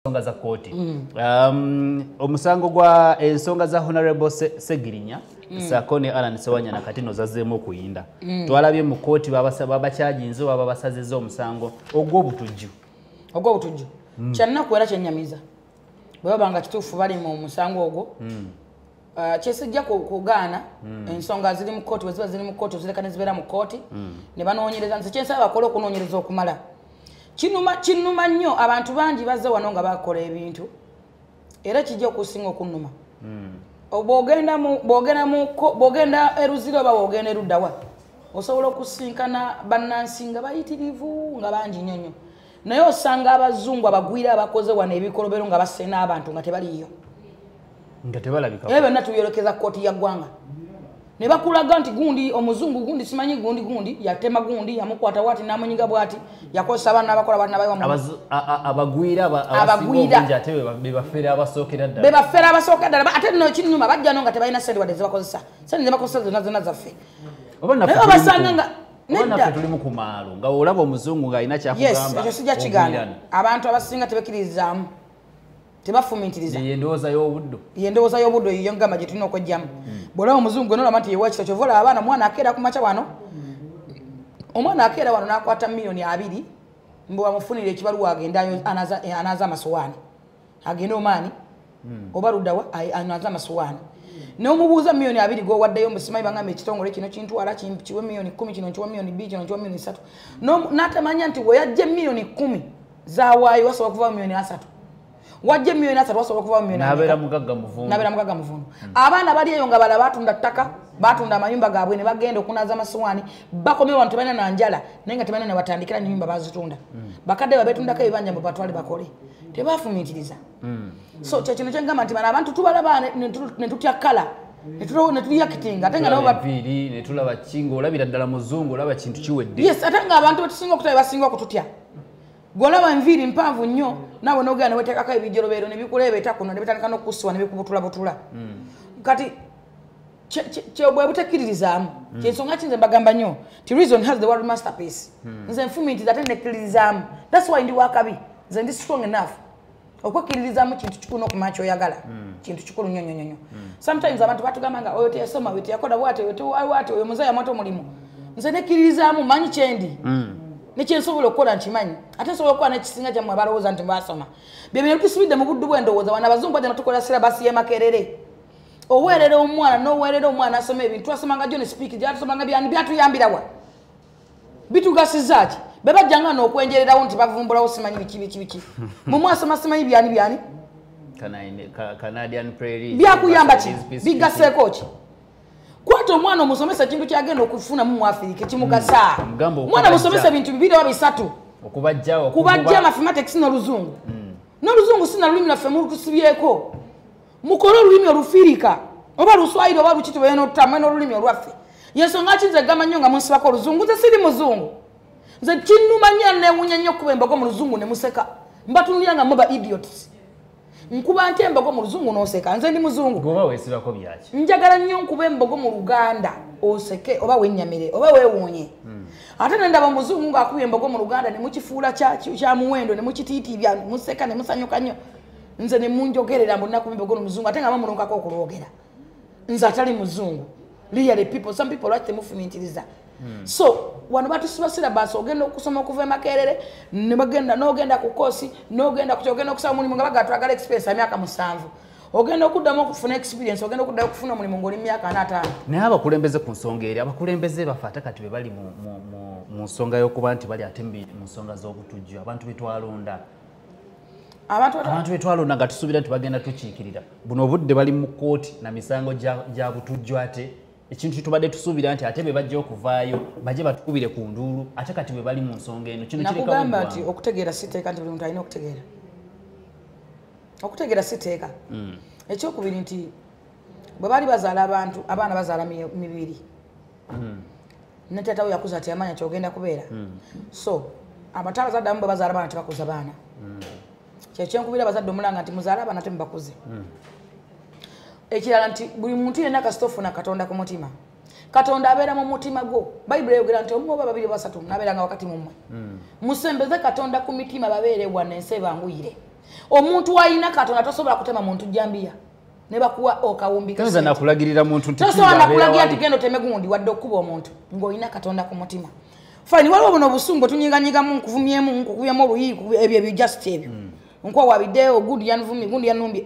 ensonga za kooti. Omusango gwa ensonga za Honorable Ssegirinya sako ne Allan Ssewanyana kati no zazzeemu okuyinda. Twalabye mu kooti babasaba bakyajinze baba basazizza omusango ogw'obutujju. Ogw'obutujju. Kyannaku era kyennyamiza. Bwe babanga kituufu bali mu musango ogwo. Kyesijja kugaana ensonga ziri mu kooti, bwe ziri mu kooti ozireka ne zibeera mu kooti ne banoonyereza nti kyensaba bakole okunoonyereza okumala. Kinuma nnyo abantu bangi bazze wano nga bakola ebintu era kijja okusinga okunnuma. Bw'ogenda eruziro oba bw'ogenda eruddawa osobola okusinkana bannansinga bayitirivu nga bangi nnyo nnyo, naye osanga abazungu abagwira abakoze wano ebikolobero nga basse n'abantu nga tebaliyo, nga tebalabika. Ebyo byonna tubyolekeza kkooti ya ggwanga ne bakulaga nti gundi omuzungu gundi simanyi gundi yatema gundi yamukwata wati namunyiga bwati yakozesa abaana abakola bati nabayiwa abagwira abasinga ate bebafera abasookera ddala ate no kinnuma bajja no nga tebalina sente wadde zebakozesa sente zebakozesa zonna zaffe obasanga nga nedda tuli mu kumaalo nga olaba omuzungu ng'alina kyakugamba. Ekyo sijja kigaana abantu abasinga tebakkiririzaamu tebafumintiriza yendowooza y'obuddo yiyo ngamba gye tulina okwejjamu. Bw'olaba omuzungu gwenolaba nti yewa kito kyovola abaana omwana akeera ku makya wano, omwana akeera wano n'akwata miliyoni 2 mbu bamufunire ekibaluwa agenda anaaza amasowaani agende omaani oba luddawa anaaza amasowaani n'omubuuza miliyoni 2 g'owaddeyo mbusimanyi bangamba ekitongole kino kintwala kiwe miliyoni 10 kino nkiwa miliyoni 2 kino nkiwa miliyoni 3 n'atamanya nti bwe yajja miliyoni 10 zaawaayo wasobola kuva miliyoni 3 wajje miliyoni 3 wasobola kuva miliyoni nabeera mugagga muvundu. Abaana bali eyo nga bala batunda ttaka batunda amayumba gaabwe ne bagenda okunaaza amasowaani bakomye wano tebalina na njala naye nga tebalina ne batandikira n'ennyumba bazitunda. Bakadde babetundako ebibanja mbu batwale bakole tebafumintiriza. So kyekino kyengamba nti bano abantu tubalaba ne tutya kala ne tuliyakitinga ate nga nabo ne tulaba kingo olabira ddala muzungu olaba kintu kiwedde. Yes, ate nga abantu betusinga okutaba basinga okututya. Golaba enviiri mpanvu nnyo nawe n'ogenda ne weteekako ebijolobero ne bikuleebeta kuno ne bitandika n'okukusiwa ne bikubutulabutula. Kati bwe butekkiririzaamu kyensonga kinze mbagamba nnyo ti reason has the word masterpiece. Nze nfumintiriza ate nekkiririzaamu. That's why ndi wakabi nze ndi strong enough okwekkiririzaamu kintu kikulu n'okumanya ky'oyagala kintu kikulu nnyo nnyo nnyo. Sometimes abantu batugamba nga oyo teyasoma oyo teyakola bw'ati oyo muzeeyi amwata omulimu. Nze nekkiririzaamu manyi kyendi nekyensobola okukola nkimanyi ate nsobola okukola n'ekisinga kyammwe abalowooza nti mbasoma. Bye bino tusubidde mu buddu bw'endowooza wano abazungu bajja natukola sirabasi y'emakerere oweerera omwana n'oweerera omwana asoma ebintu twasomanga John Speak gyatusomanga byatuyambirawa bitugasiza ki be bajjanga n'okwenjererawo nti bavumbulawo simanyi biki mu mwasoma simanyi byani Canadian Prairie byakuyamba ki bigaseeko ki kwata omwana omusomesa ekintu kyagenda okufuna mu Afrika kimugasa. Omwana musomesa bintu 2 oba 3 kubajja mathematics n'oluzungu n'oluzungu sina lulimi laffe mulutusibyeko mukole olulimi olufiirika oba luswayiri oba lukiti bwe n'otamwe n'olulimi olwaffe. Yensonga kinze gamba nnyo nga munsibako oluzungu nze siri muzungu nze kinnuma nnyo neewunya nnyo okuba embago mu luzungu ne museka mbatunulira nga muba idiots. Nkuba nti embogo mu luzungu n'oseka nze ndi muzungu goba weesibako byaki njagala nnyo nkuba embogo mu Luganda oseke oba wennyamire oba weewuunye ate nendaba muzungu ng'akuba embogo mu Luganda ne mukifuula kya muwendo ne mukitiitibya ne museka ne musanyuka nnyo nze ne munjogerera mbu nnakuba embogo mu luzungu ate nga bamulunkako okulwogera nze atali muzungu. Really people, some people like temufumintiriza. So wano batusiba syllabus ogenda okusoma okuva emakerere ne bagenda n'ogenda ku kosi n'ogenda kukyogenda okusaba omulimu nga bagatwagala experience emyaka 7 ogenda okuddamu okufuna experience ogenda okuddayo okufuna omulimu ng'oli myaka 4. Naye abakulembeze ku nsonga eri abakulembeze bafe ate kati be bali mu nsonga y'okuba nti bali ate mu nsonga z'obutujju abantu betwalonda abantu betwalonda nga tusuubira nti bagenda tukiikirira buno obudde bali mu kooti na misango gya butujju ate ekintu kitubadde tusuubira nti ate be bajja okuvaayo bajje batukubire ku nduulu ate kati bwe bali mu nsonga eno kino kireka nakugamba nti okutegeera siteeka nti buli muntu alina okutegeera siteeka. Ekyokubiri nti bwe bali bazaala abantu abaana bazaala 2 ne taatawe yakuza ati amanya kyogenda kubeera so abata abazadde abamu bwe bazaala abaana tebakuza baana kyekyenkubira abazadde omulanga nti muzaala abaana temubakuze. Ekirala nti buli muntu yenna kasitofu na Katonda ku mutima. Katonda abeera mu mutima gwo. Bayibuli eyogera nti omu oba 2 oba 3 nabeeranga wakati mu mmwe. Musembeze Katonda ku mitima babeere wana ensi ebanguyire. omuntu alina katonda tosobola kutema muntu jambia ne bakuwa okawumbi kanza nakulagirira muntu tosobola nakulagira ati gendo teme gundi wadde okuba omuntu ng'olina katonda ku mutima fine waliwo buno obusungu tunyiganyigamu nkuvumyemu nkukubyamu oluyiiku ebyo just ebyo nkwawabiddeyo gundi yanvumye gundi yanumbi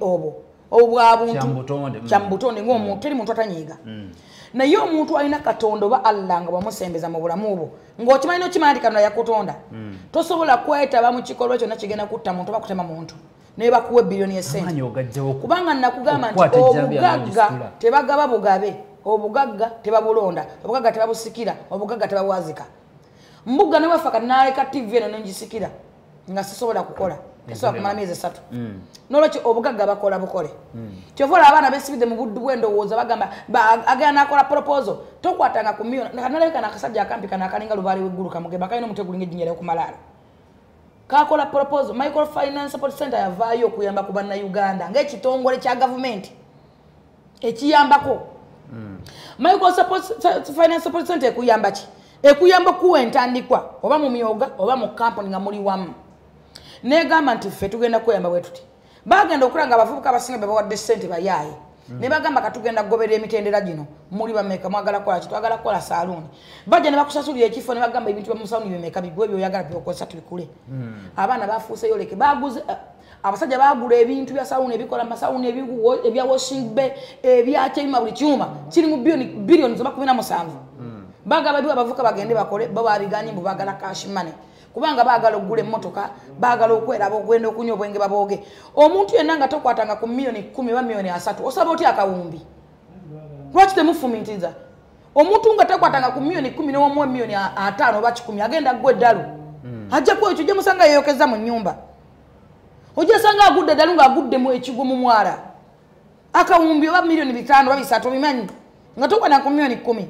obwabuntu kyambutonde ng'omuntu teri muntu atanyiiga naye omuntu alina katonda oba Allah nga bamusembeza mu bulamu bwo ng'okimanyi n'okimanya nti katonda yakutonda tosobola kwetaba mu kikolwa kyonna kigenda kutta muntu oba kutema muntu naye bakuwa ebbiliyoni esente kubanga nakugamba nti obugagga tebagaba bugabe obugagga tebabulonda obugagga tebabusikira obugagga tebabwazika mbuga ne wafa kati naleka TV eno nengisikira nga sisobola kukola esobola kumala myezi 3 n'olwekyo obugagga bakola bukole kyovola abaana besibidde mu buddu bw'endowooza bagamba agenda nakola proposal tokwatanga ku million kanaleka nakasajja akampika nakalinga lubaali weggulu kamugeba kalina omutegulinga ejjinya ly'okumalaala kakola proposal microfinance support center yavaayo okuyamba ku bannayuganda ng'ekitongole kya gavumenti ekiyambako microfinance support center ekuyamba ki ekuyamba kuwa entandikwa oba mu myoga oba mu kampuni nga muli wamu negamba nti ffe tugenda kweyamba bwe tuti bagenda okulanga abavubuka abasinga be bawadde ssente bayaaye ne bagamba katugenda kugoberera emitendera gino muli bameka mwagala kukola ki twagala kukola saaluuni bajja ne bakusasulira ekifo ne bagamba ebintu byamusaluuni bimeka bigwe byoyagala byokozesa tubikule abaana bafuuseyo leke baguze abasajja bagula ebintu bya saaluuni ebikola masaaluuni ebya washing bay ebyakyeyuma buli kyuma kiri mu biliyoni zoba 17 bagaba biwa bavuka bagende bakole baba abiganye mbu bagala cash money kubanga bagala okugula emmotoka bagala okwera bagwenda okunywa obwenge baboge omuntu yenna nga tokwatanga ku millioni 10 ba millioni 3 osaba oti akawumbi lwaki temufumitiza omuntu nga takwatanga ku millioni 10 n'omu millioni 5 oba 10 agenda gwe ddalu ajja kwa ekyo musanga yeyokeza mu nyumba ojja sanga agudde ddalu nga agudde mu ekigwo mu mwala akawumbi oba millioni 5 oba 3 bimanyi nga tokwatanga ku millioni 10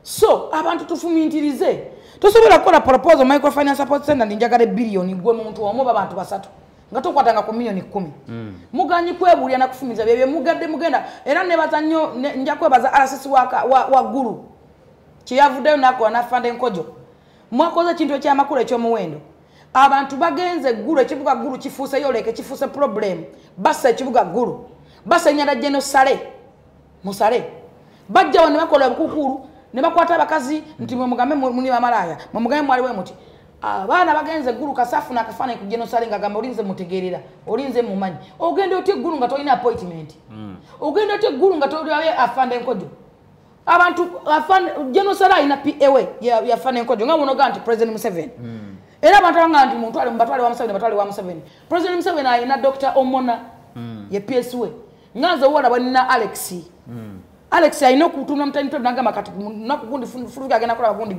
so abantu tufumintirize tosobola kukola proposal microfinance support center ndinjagala billioni gwe muntu omu abantu basatu nga tokwatanga ku millioni 10 muganyi kwebulya na kufumiza bye mugadde mugenda era nebaza nnyo nja kwebaza RCC wa guru kiyavuddeyo nako anafanda enkojo mwakoze kintu ekyamakulu ekyomuwendo abantu bagenze guru ekibuga guru kifuuse yoleke kifuuse problem basa ekibuga guru basa nyanda jeno sale musale bajja wano bakola bukukuru ne bakwata abakazi nti mugambe muni bamalaya mugambe mwali we muti abaana bagenze guru kasafu na kafana ku genocide ngagamba olinze mutegerera olinze mumanyi ogende otie guru nga tolina appointment ogende otie guru nga tolina afande enkojo abantu afande genocide ina PAW ya afande enkojo nga muno ganti President Museveni era abantu banga nti muntu ali mbatwale wa Museveni batwale wa Museveni President Museveni ina Dr. Omona ye PSW ngaza wala bwana Alex ayino kutuna mtani nanga makati nakugundi furuga agenda kola gundi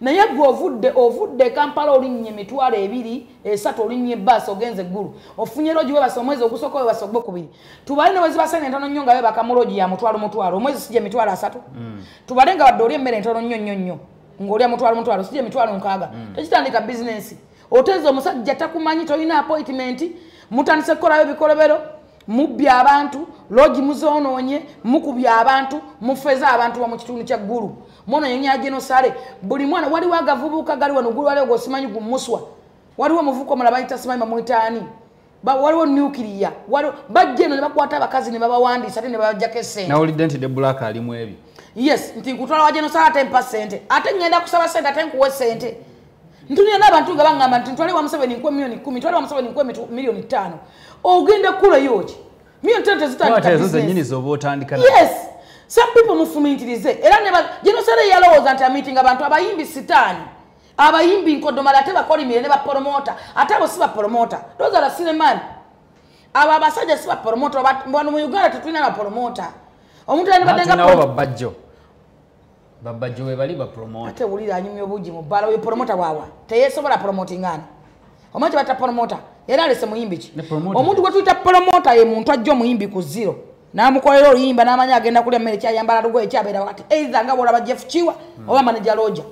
naye gwe ovudde Kampala olinnye emitwalo 2 3 olinnye bus ogenze gulu ofunye loji we basomwezi ogusoko we basogbo kubiri tubale ne wezi basene ntono nnyo nga we bakamuloji ya mutwalo omwezi sije mitwalo 3 tubalenga wadde emmere ntono nnyo ng'olya mutwalo sije mitwalo 6 tekitandika business otezo omusajja takumanyi tolina appointment mutandise kukola ebikolobero mubya abantu loji muzoononye mukubya abantu mufeza abantu ba mu kitundu kya gulu mono yenya genocide buli mwana wali wagavubuka gali wano gulu wali ogosimanyi gumuswa waliwo muvuko mala bayita simanyi bamwitaani waliwo nuclear waliwo bajjeno ne bakwata abakazi ne babawandisa ate ne babajjako essente na olidenti de black ali mu ebi yes nti kutwala wa genocide 10% ate ngenda kusaba sente ate nkuwe sente ntunya n'abantu nga bangamba nti ntwale wa Museveni nkwe millioni 10 ntwale wa Museveni nkwe millioni 5 ogenda kula yoki millioni 10 zitandika business yes some people mufumintirize era ne genocide yalowooza nti meeting abantu abayimbi sitani abayimbi nkodomala ate bakolimire ne bapromota ate abo si bapromota those are cinnamon aba basajja si bapromota bano mu Uganda tetulina bapromota omuntu ali badenga babajjo we bali bapromota ate wulira anyumya obuji mu bbala oyo promota bwawa teyesobola promoting ana omanyi bata promota era alese muyimbi ki omuntu gwe tuyita promota ye muntu ajja muyimbi ku zero namukolera oluyimba n'amanya agenda kulya mmere kyayambala lugo ekyabeera wakati either nga bwolaba Jeff Chiwa oba manager Roger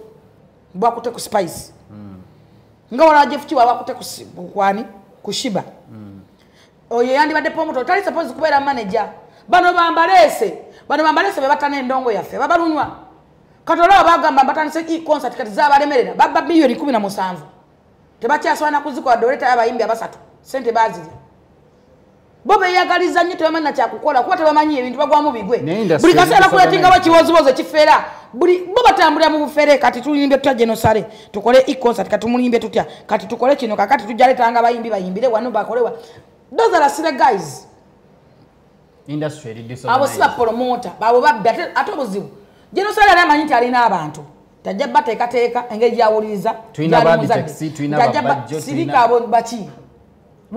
bwakute ku Spice nga bwolaba Jeff Chiwa bwakute ku Shiba oyo yandibadde promota otali suppose kubeera manager bano bambalese be batana endongo yaffe babalunywa katola bagamba batanise concert kati zabalemerera babba bilioni 17 tebakyaswana kuzikola doleta y'abayimbi abasatu sente baziri bo beyagaliza nnyo tebamanyi nakyakukola kuba tebamanyi ebintu bagwamu bigwe buli kaseera kuletingawo ekiwoziwozi ekifeera buli bo batambulira mu bufere kati tulimbye tutya genosale tukole e-concert kati tumulimbye tutya kati tukole kino kakati tujjaletanga abayimbi bayimbire wano bakolewa those are the guys industry edition abo siba promoter babo babbi ate obuzibu genosale yali amanyi nti alina abantu tajja bateekateeka engeri gyawuliriza tulina babi taxi tulina babajjo sirika abo baki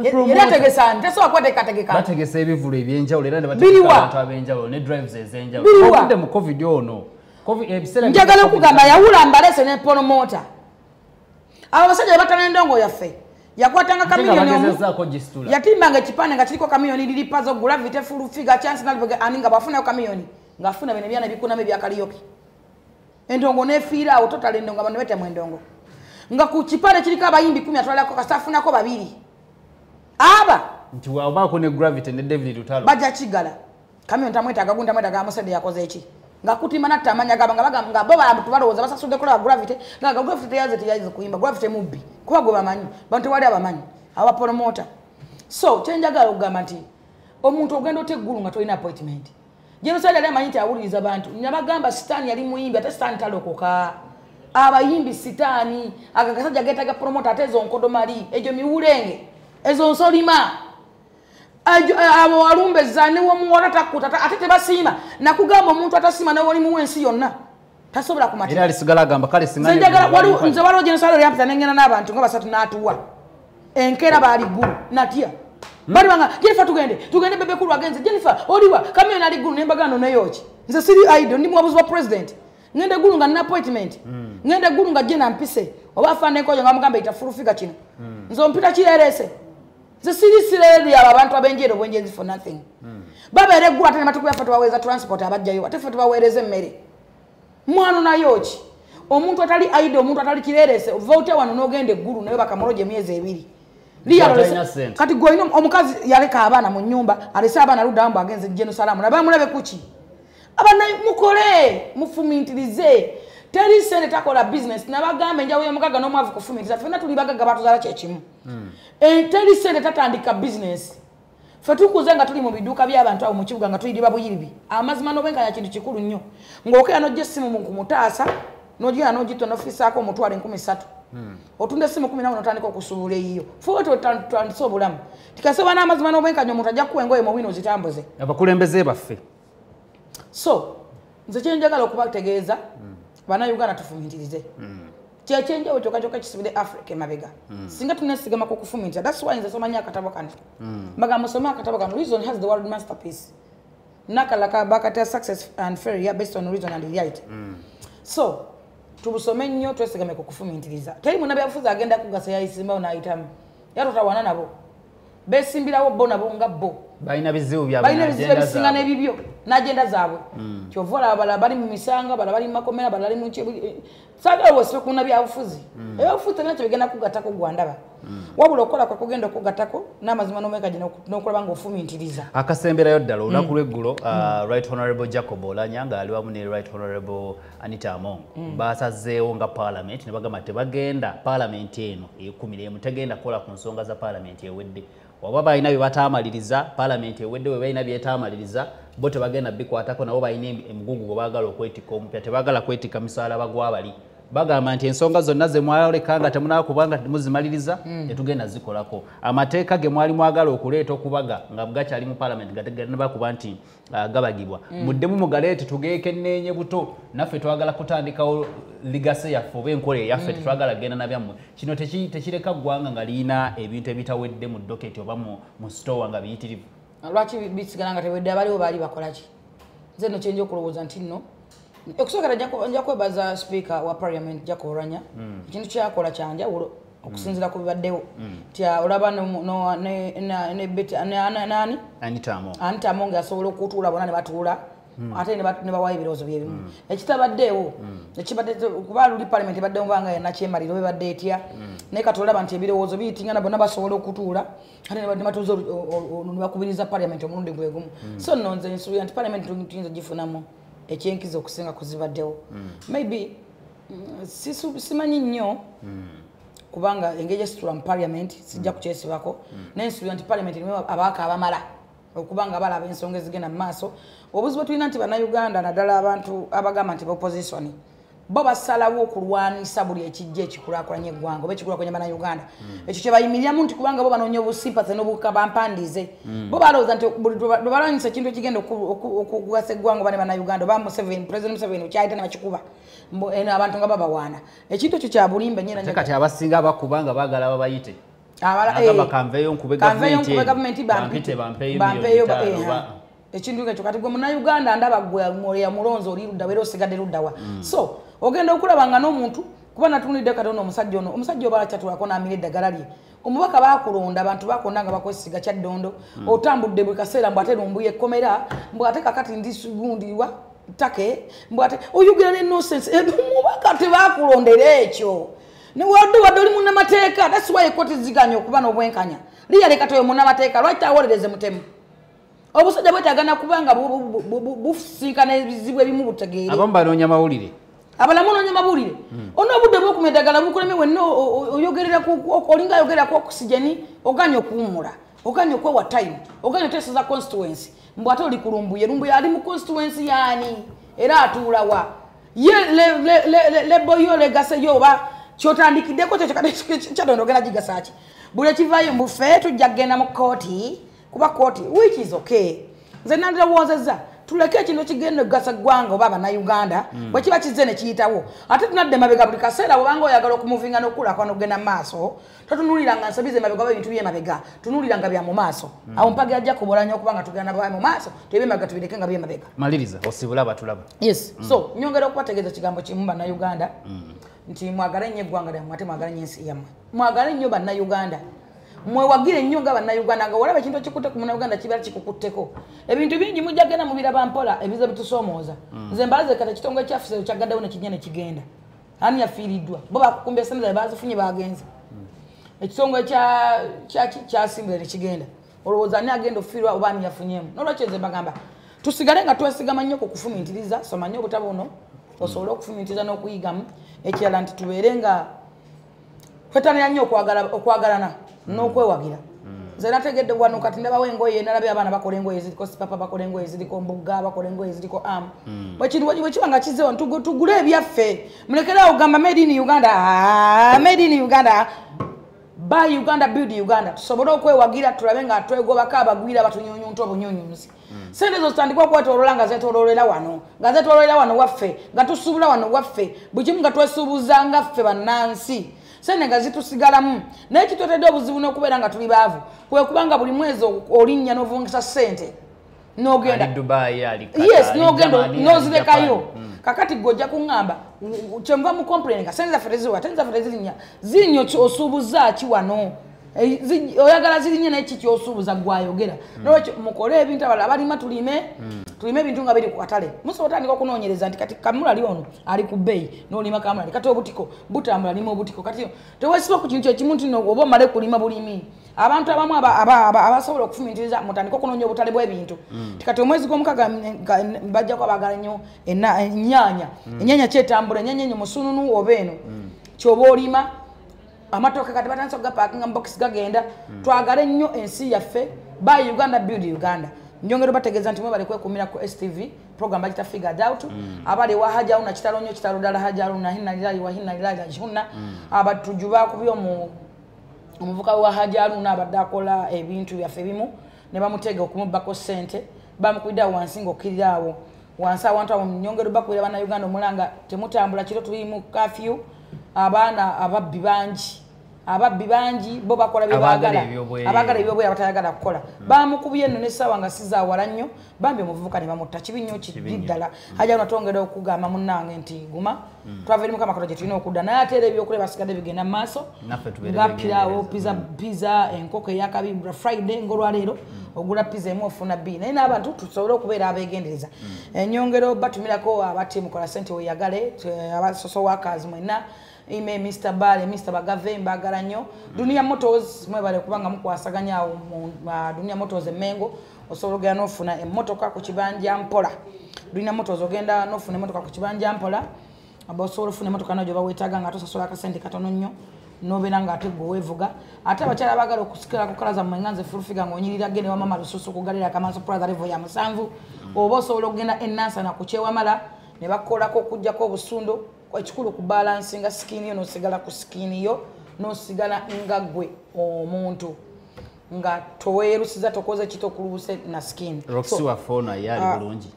era tegesani tesobola kubateekateekeka bategesa ebivulu ebyenjawulo era ne bategeka abantu ab'enjawulo ne drives ez'enjawulo obudde mu covid ono njagala okugamba yawula mbalese ne promoter abo basajja batana endongo yaffe yakwatanga kamiliyoni omu yatimbanga ekipande nga kiriko kamiliyoni lilipazo gravity full figure chance aninga bafunayo kamiliyoni ng'afuna bino byana bikunamu ebyakaliyoki endongo nefiira awo totala endongo abantu betemu endongo nga ku kipande kiriko abayimbi 10 atwalako kasafunako 2 aba nti wabaako ne gravity ne David Lutalo bajja kigala kamiliyoni tamwetaaga gunda mwetaaga amusede yakoze eki nga kutima natta amanya gaba nga bo abantu balowooza basasudde kola gravity nga gravity teyaze kuyimba gravity mubbi kuba gwe bamanyi bantu wali abamanyi aba promoter so kyenjagala okugamba nti omuntu ogenda oteggulu nga tolina appointment genosale yali amanyi nti awuliriza bantu nabagamba sitaani yali muyimbi ate sitaani talokoka abayimbi sitaani agakasajja geetaga promoter ate ezo nkodomali egyo miwulenge ezo nsolima abo walumbeza ne womuwala takuta ate tebasiima nakugamba omuntu atasiima nawoli mu wensi yonna tasobola kumatira era alisigala agamba kale singanya njagala nze waliwo genosale yapita nengena n'abantu nga basatu n'atuwa enkera baali ggulu natya bali banga Jennifer tugende bebe kulu agenze Jennifer oliwa kamyo nali ggulu nembagano neyoki nze siri idol ndi muwabuzi wa president ngende ggulu nga nina appointment ngende ggulu nga jena mpise oba afande nkoyo nga mugamba itafurufika kino nze ompita kirerese nze siri sireri abantu abenjero bwenjezi for nothing babere ggulu ate ne matuku yafe tubaweza transport abajjayo ate fe tubaweereze emmere mwana nayoki omuntu atali idol omuntu atali kirerese vote wano n'ogende ggulu naye bakamoloje myezi 2 kati goino omukazi yaleka abaana mu nyumba alese abaana ludambo agenze Jerusalem nabamulabe kuki abana mukole mufumintirize teri sene takola business nabagambe njawo yomukaga no mwavu kufumintiriza fena tulibagaga batuzala kyekimu teri sene tatandika business fatukuzenga tuli mu biduka by'abantu abo mu kibuga nga tuyidiba buyiribi amazima no benga ya kintu kikulu nnyo ngokera no jesimu mu kumutaasa nogira no jito no fisako mutwale 13 otunde simu 10 n'otandika okusuubula eyiyo foto tansobulamu tikasaba n'amazima n'obwenkanya omuntu ajja kuwengoye mu wino zitambuze abakulembeze baffe so nze kyenjagala okubategeeza bannayuganda tufumintirize kyekyenjawo kyokka kisibire Africa emabega singa tunesigama ku kufumintira that's why nze somanya akatabo kano mbaga musoma akatabo kano reason has the world masterpiece nakalaka bakata success and failure based on reason and reality so tubusome nnyo twesigame ku kufumintiriza teri munabe yafuza agenda kugasa yayisimbawo n'ayitamu yatotawana nabo besimbirawo bo nabo nga bo balina bizibu ebisinga n'ebibyo n'agenda zaabwe kyovola abala bali mu misanga abala bali mu makomera abala bali mu saagala wesibe ku nabyabufuzi ebyabufuzi tena kyebigenda kugattako gwandaba wabula okola kwa kugenda okugattako n'amazima n'omweka gino n'okulaba ng'ofumintiriza akasemberayo ddala olunaku lw'eggulo right honorable Jacob Olanya nga ali wamu ne right honorable Anita Among basazeewo nga parliament ne bagamba tebagenda parliament eno ekumira tegenda kukola ku nsonga za parliament ewedde waba balina bye bataamaliriza parliament ewedde we balina byetaamaliriza bo tebagenda bikwatako nabo balina emugugu gwe baagala okwetika omupya tebaagala kwetika misaala bagwabali bagamba nti ensonga zonna ze mwaleka nga temunaba kubanga muzimaliriza tetugenda zikolako amateeka ge mwali mwagala okuleeta okubaga nga gakyali mu parliament gategenda bakuba nti gabagibwa muddemu mugaleete tugeekenneenye buto naffe twagala kutandikawo ligase yaffe oba enkola eyaffe tetwagala kugenda nabyammwe kino tekireka ggwanga nga liina ebintu ebitawedde mu doketi oba mu store nga biyitirivu lwaki bisigala nga tewedde abaliwo baali bakolaki nze no kyenja okulowooza nti nno okusookera nja kwebaza speaker wa parliament Jacob Olanya ekintu kyakola kyanjawulo okusinziira ku bibaddewo nti olaba nani Anita Among asobola okutuula bonna ne batuula ate ne bawayo ebirowoozo byebimu ekitabaddeewo kuba luli parliament ebadde mubanga yenakyemaliro bebadde etya naye kati olaba nti ebirowoozo biyitingana bonna basobola okutuula ate ne batuuza ne bakubiriza parliament omulundi gwe gumu so nno nze nsuubira nti parliament tuyinza gifunamu ekyenkizo okusinga kuzibaddewo maybe simanyi nnyo kubanga engage situla mu parliament sijja kukyesibako n'ensula nti parliament niwe abaka abamala okubanga balaba ensonga ezigenda mu maaso obuzibu tulina nti bannayuganda naddala abantu abagamba nti opposition bo basalawo okulwanisa buli ekijja ekikulaakulanya eggwanga oba ekikulaakulanya bannayuganda ekyo kye bayimiriramu nti kubanga bo banoonya obusimpathy n'obukabampandize bo balowooza nti lwe balwanyisa ekintu ekigenda okugasa eggwanga oba ne bannayuganda oba president Museveni okyayita ne bakikuba abantu nga babawaana ekintu ekyo kya bulimba nnyo kati abasinga bakuba nga baagala babayite agamba kanveyo nkube gavumenti bampeeyo ekintu ekyo kati gwe munnayuganda ndaba gwe ya mulonzi oli ludda wera osigadde luddawa so ogenda okulaba nga n'omuntu kuba natunulidde katono omusajja oba akyatulako n'amira eddagala lye omubaka bakulonda abantu bakonda nga bakwesiga kyaddondo otambudde buli kaseera mbw ate lumbuye ekkomera mbw ate kakati ndisugundirwa take mbw ate oyogera n'ennocence omubaka tebakulondera ekyo wadde oli munnamateeka that's why ekkooti ziganya okuba n'obwenkanya liyaleka toyo munnamateeka lwaki tawolereze mutemu obusajja bwetagana kubanga businkana ebizibu ebimu butegeere abamu banoonya mawulire abalamu onoonya mawulire on'obudde bw'okuma eddagala bukuleme wenna oyogerera olinga ayogerera ku oxygeni oganya okuwummula oganya okwewa time oganya oteeseza constituency mbw ate oli kulumbuye lumbuye ali mu constituency yaani era atuulawa ye leboyo legaseyo oba kyotandikiddeko kyadonda ogenda gigasa ki buli ekivaayo mbufe tujja kgenda mu kooti kuba kooti which is okay nze nandirowoozezza tuleke ekintu ekigenda okugasa ggwanga oba bannayuganda bwe kiba kizze ne kiyitawo ate tunadde mabega buli kaseera bwobanga oyagala okumuvinga n'okulako n'okugenda mu maaso totunuuliranga nsabize mabega oba ebintu byemabega tunuuliranga bya mu maaso awo mpaga ajja kubolanya okubanga tugenda mu maaso tebyemabega tubireke nga byemabega maliriza osibula abatulaba yes so nyongera okubategeeza kigambo kimu bannayuganda nti mwagala nnyo eggwanga lyammwe ate mwagala nnyo ensi yammwe mwagala nnyo bannayuganda mwewagire nnyo nga bannayuganda nga walaba ekintu ekikutte ku munnayuganda kibeera kikukutteko ebintu bingi mujja genda mubiraba mpola ebiza bitusoomooza nze mbalaze kati ekitongole kyaffe kyagaddewo nekijja ne kigenda ani yafiiriddwa bo bakukumbya sente bazifunye bagenze ekitongole kyasimbule ne kigenda olowooza ani agenda okufiirwa oba ani yafunyemu nolwekyo nze mbagamba tusigale nga twesigama nnyo ku kufumintiriza soma nnyo obutabo buno osobole okufumintiriza n'okuyigamu ekirala nti tubeere nga twetanira nnyo okwagalana n'okwewagira nze nategedde wano kati ndabawo engoye nalabye abaana bakola engoye ziriko sipapa bakola engoye ziriko mbugga bakola engoye ziriko amu bwekintu bwekiba nga kizeewo tugule ebyaffe mulekeraawo ogamba made in uganda buy uganda build uganda tusobole okwewagira tulabe nga twegobako abagwira batunyunyunta obunyunyunzi sente zo zitandika okwetooloola nga zetoloolera wano waffe nga tusuubula wano waffe buli kimu nga twesuubuza nga ffe bannansi sente nga zitusigalamu naye kitwetedde obuzibu n'okubeera nga tuli baavu kwe kubanga buli mwezi olinnya n'ovungisa sente n'ogenda yes n'ogenda n'ozirekayo kakati gojja kuŋŋamba kyenva mu complain nga sente zaffe teziwa ate zaffe tezirinnya zirinnya osuubuza ki wano oyagala zirinnye naye ki kyosuubuza gwayogera nolwekyo mukole ebintu abalala abalima tulime ebintu nga biri ku katale musobola otandika okunoonyereza nti kati kamulali ono ali ku bbeeyi n'olima kamulali kati obutiko butambula lima obutiko kati tewesiba ku kintu ekimu nti oba omale kulima bulimi abantu abamu abasobola okufumintiriza mutandika okunoonya obutale bw'ebintu kati omwezi gw'omukaga bajjako abagala nnyo ennyaanya kyetambula ennyaanya ennyo musununu oba eno kyoba olima amatoke kati batandise okugapaakinga mu bokisi gagenda twagale nnyo ensi yaffe buy uganda build uganda njongera bategeeza nti mwe bali kwekumira ku STV program bagita FiguredOut abali wa haja una kitalo nnyo kitalo dala haja una hinna lilahi wa hinna lilahi jihunna abatujju bakubyo mu omuvuka wa haja una abadakola ebintu byaffe bimu ne bamutega okumubako sente bamukwida wansi ng'okkirirawo wansi abantu abo nyongera bakwira bana Uganda omulanga temutambula kiro tuli mu curfew abaana ababbi bangi bo bakola byebagala abagala ebyobwe abatayagala kukola bamukubye nno n'essaawa nga sizaawala nnyo bambi omuvubuka ne bamutta kibi nnyo kiddala hajja unatongera okugamba munnange nti guma twava erimu kamakolo gye tulina okudda naye ate era ebyokulya basigadde bigenda mu maaso nga piraawo pizza enkoko eyakabibwa friday ng'olwaleero ogula pizza emu ofuna bbiri naye n'abantu tusobole okubeera abeegendereza ennyongero batumirako abati mukola ssente weyagale abasoso workers mwenna ime Mr. Bale, Mr. Bagave, mbagala nnyo. Dunia Motors, mwebale kubanga mukwasaganya Dunia Motors emengo, osobola ogenda n'ofuna emmotoka ku kibanja mpola. Dunia Motors ogenda n'ofuna emmotoka ku kibanja mpola. Aba osobola ofuna emmotoka nayo gye baweetaaga nga tosasula akasente katono nnyo. nobeera ng'ate gwe weevuga ate abakyala baagala okusikira ku kala zammwe nga nze fulufiga ng'onyirira gende wa mama lususu kugalira akamanso plaza level ya 7 oba osobola okugenda enansana ku kyewamala ne bakolako okuggyako obusundo ekikulu ku balansinga skin yo n'osigala ku skin yo n'osigala nga gwe omuntu nga toweerusiza tokoze kitokuluuse na skin Roxy wa phone yali bulungi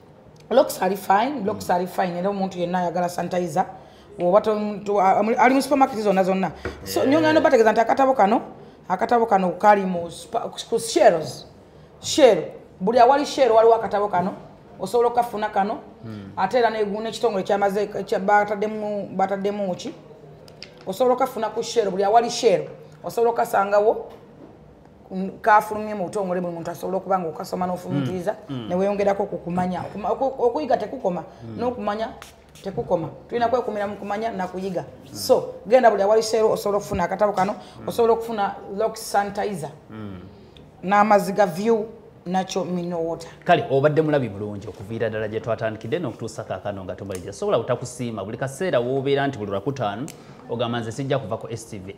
looks are fine era omuntu yenna ayagala sanitizer oba ali mu supermarket zonna so nyonga no bategeza nti akatabo kano kali mu share buli awali share waliwo akatabo kano osobola okafuna kano ate era n'ekitongole kyamaze bataddemu ki osobola okafuna ku share buli awali share osobola okasangawo kafulumye mu butongole buli muntu asobola okuba nga okasoma n'ofumutiriza ne weeyongerako kukumanya okuyiga tekukoma n'okumanya tekukoma tulina kwekumira mu kumanya na kuyiga so genda buli awali share osobola okufuna akatabo kano osobola okufuna lock sanitizer n'amazzi ga view nacho mineral water kale obadde mulabi bulungi okuviira ddala gye twatandikidde n'okutuusa kaakano nga tomaliriza sobola butakusiima buli kaseera w'obeera nti buli lwakutaano ogamba nze sijja kuva ku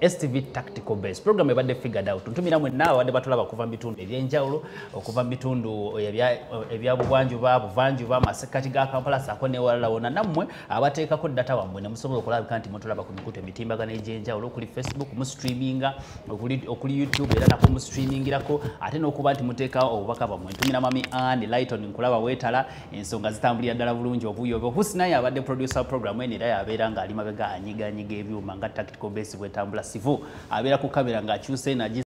STV tactical base program ebadde figured out ntumira mwenna abadde batulaba okuva mu bitundu eby'enjawulo okuva mu bitundu ebya buvanjuba masekati ga Kampala saako n'ewalala wonna nammwe abateekako data wammwe ne musobola okulabika nti mutulaba ku mikutu emitimbagano egy'enjawulo okuli Facebook mu streaminga okuli YouTube era nako mu streamingirako ate n'okuba nti muteekawo obubaka bwammwe ntumira mami Anne Lighton nkulaba weetala ensonga zitambulira ddala bulungi obuyo Husnaye abadde producer program eno era yabeera ng'ali mabega anyiganyiga ebyuma nga tactical base bwetambula sivu abeera ku kamera ng'akyuse